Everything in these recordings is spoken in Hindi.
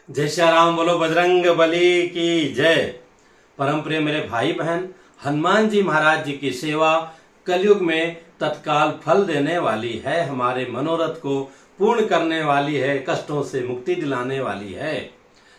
जय श्री राम, बोलो बजरंग बली की जय। परम प्रिय मेरे भाई बहन, हनुमान जी महाराज जी की सेवा कलयुग में तत्काल फल देने वाली है, हमारे मनोरथ को पूर्ण करने वाली है, कष्टों से मुक्ति दिलाने वाली है।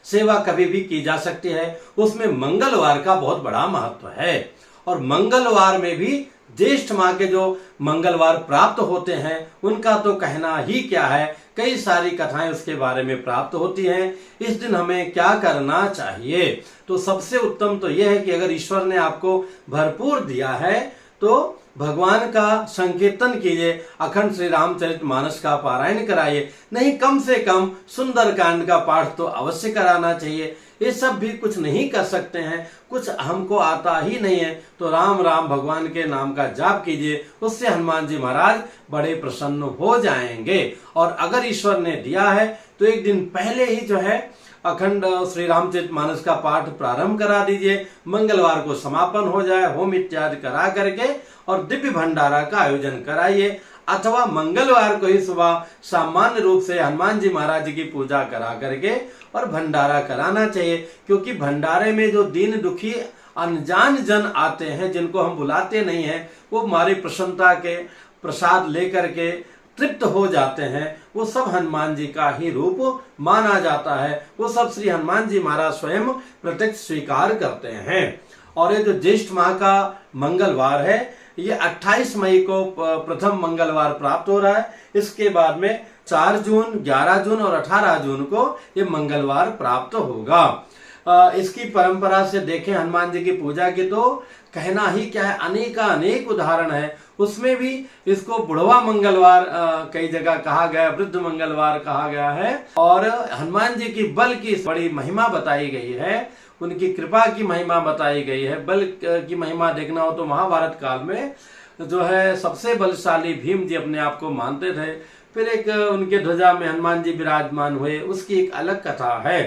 सेवा कभी भी की जा सकती है, उसमें मंगलवार का बहुत बड़ा महत्व है। और मंगलवार में भी ज्येष्ठ माह के जो मंगलवार प्राप्त होते हैं उनका तो कहना ही क्या है, कई सारी कथाएं उसके बारे में प्राप्त होती हैं। इस दिन हमें क्या करना चाहिए? तो सबसे उत्तम तो यह है कि अगर ईश्वर ने आपको भरपूर दिया है तो भगवान का संकीर्तन कीजिए, अखंड श्री रामचरित मानस का पारायण कराइए, नहीं कम से कम सुंदर कांड का पाठ तो अवश्य कराना चाहिए। ये सब भी कुछ नहीं कर सकते हैं, कुछ हमको आता ही नहीं है, तो राम राम भगवान के नाम का जाप कीजिए, उससे हनुमान जी महाराज बड़े प्रसन्न हो जाएंगे। और अगर ईश्वर ने दिया है तो एक दिन पहले ही जो है अखंड श्री रामचरित मानस का पाठ प्रारंभ करा दीजिए, मंगलवार को समापन हो जाए, होम इत्यादि करा करके और दिव्य भंडारा का आयोजन कराइए। अथवा मंगलवार को ही सुबह सामान्य रूप से हनुमान जी महाराज जी की पूजा करा करके और भंडारा कराना चाहिए, क्योंकि भंडारे में जो दीन दुखी अनजान जन आते हैं, जिनको हम बुलाते नहीं हैं, वो हमारी प्रसन्नता के प्रसाद लेकर के तृप्त हो जाते हैं। वो सब हनुमान जी का ही रूप माना जाता है, वो सब श्री हनुमान जी महाराज स्वयं प्रत्यक्ष स्वीकार करते हैं। और ये जो ज्येष्ठ माह का मंगलवार है, ये 28 मई को प्रथम मंगलवार प्राप्त हो रहा है। इसके बाद में 4 जून, 11 जून और 18 जून को ये मंगलवार प्राप्त होगा। इसकी परंपरा से देखें हनुमान जी की पूजा की तो कहना ही क्या है, अनेक उदाहरण है। उसमें भी इसको बुढ़वा मंगलवार कई जगह कहा गया, वृद्ध मंगलवार कहा गया है। और हनुमान जी की बल की बड़ी महिमा बताई गई है, उनकी कृपा की महिमा बताई गई है। बल की महिमा देखना हो तो महाभारत काल में जो है सबसे बलशाली भीम जी अपने आप को मानते थे, फिर एक उनके ध्वजा में हनुमान जी विराजमान हुए, उसकी एक अलग कथा है।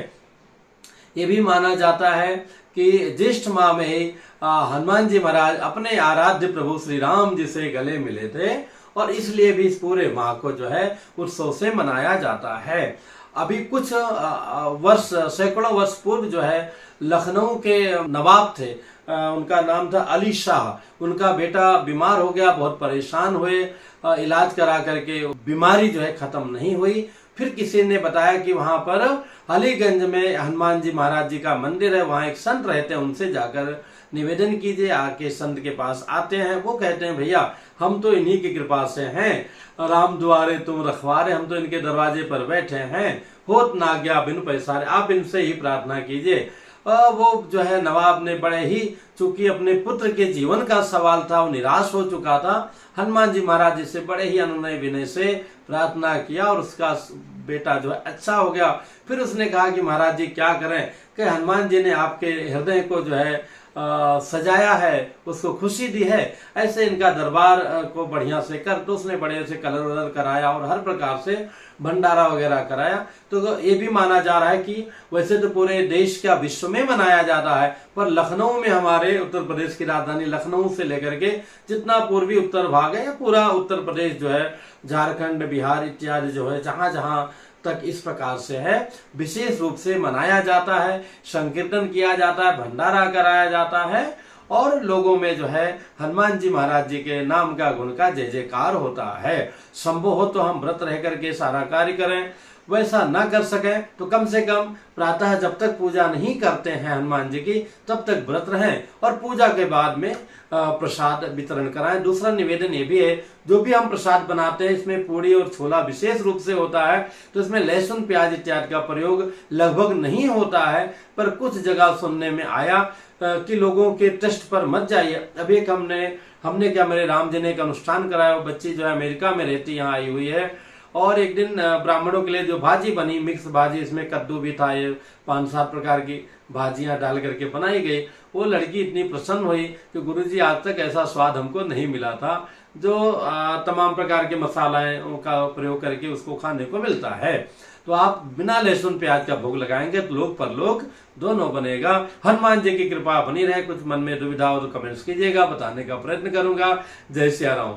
ये भी माना जाता है कि ज्येष्ठ माह में ही हनुमान जी महाराज अपने आराध्य प्रभु श्री राम जी से गले मिले थे, और इसलिए भी इस पूरे माह को जो है उत्सव से मनाया जाता है। अभी कुछ वर्ष, सैकड़ों वर्ष पूर्व जो है लखनऊ के नवाब थे, उनका नाम था अली शाह। उनका बेटा बीमार हो गया, बहुत परेशान हुए, इलाज करा करके बीमारी जो है खत्म नहीं हुई। फिर किसी ने बताया कि वहां पर अलीगंज में हनुमान जी महाराज जी का मंदिर है, वहां एक संत रहते हैं, उनसे जाकर निवेदन कीजिए। आके संत के पास आते हैं, वो कहते हैं भैया हम तो इन्हीं की कृपा से हैं, राम द्वारे तुम रखवारे, हम तो इनके दरवाजे पर बैठे हैं, होत ना गया बिन पैसारे, आप इनसे ही प्रार्थना कीजिए। वो जो है नवाब ने बड़े ही, चूंकि अपने पुत्र के जीवन का सवाल था, वो निराश हो चुका था, हनुमान जी महाराज जी से बड़े ही अनुनय विनय से प्रार्थना किया और उसका बेटा जो है अच्छा हो गया। फिर उसने कहा कि महाराज जी क्या करें, कि हनुमान जी ने आपके हृदय को जो है सजाया है, उसको खुशी दी है, ऐसे इनका दरबार को बढ़िया से कर। तो उसने बड़े से कलर वलर कराया और हर प्रकार से भंडारा वगैरह कराया। तो ये भी माना जा रहा है कि वैसे तो पूरे देश का विश्व में मनाया जाता है, पर लखनऊ में, हमारे उत्तर प्रदेश की राजधानी लखनऊ से लेकर के जितना पूर्वी उत्तर भाग है, या पूरा उत्तर प्रदेश जो है, झारखंड, बिहार इत्यादि जो है, जहां जहां तक इस प्रकार से है, विशेष रूप से मनाया जाता है। संकीर्तन किया जाता है, भंडारा कराया जाता है, और लोगों में जो है हनुमान जी महाराज जी के नाम का, गुण का जय जयकार होता है। संभव हो तो हम व्रत रह करके सारा कार्य करें, वैसा ना कर सके तो कम से कम प्रातः जब तक पूजा नहीं करते हैं हनुमान जी की, तब तक व्रत रहें, और पूजा के बाद में प्रसाद वितरण कराएं। दूसरा निवेदन ये भी है, जो भी हम प्रसाद बनाते हैं इसमें पूड़ी और छोला विशेष रूप से होता है, तो इसमें लहसुन प्याज इत्यादि का प्रयोग लगभग नहीं होता है। पर कुछ जगह सुनने में आया कि लोगों के टेस्ट पर मत जाइए। अभी एक हमने क्या, मेरे राम जी ने एक अनुष्ठान कराया, बच्ची जो है अमेरिका में रहती, यहाँ आई हुई है, और एक दिन ब्राह्मणों के लिए जो भाजी बनी, मिक्स भाजी, इसमें कद्दू भी था, ये 5-7 प्रकार की भाजियां डाल करके बनाई गई। वो लड़की इतनी प्रसन्न हुई कि गुरुजी आज तक ऐसा स्वाद हमको नहीं मिला था, जो तमाम प्रकार के मसालों का प्रयोग करके उसको खाने को मिलता है। तो आप बिना लहसुन प्याज का भोग लगाएंगे तो लोक परलोक दोनों बनेगा। हनुमान जी की कृपा बनी रहे। कुछ मन में दुविधा हो तो कमेंट्स कीजिएगा, बताने का प्रयत्न करूंगा। जय श्री राम।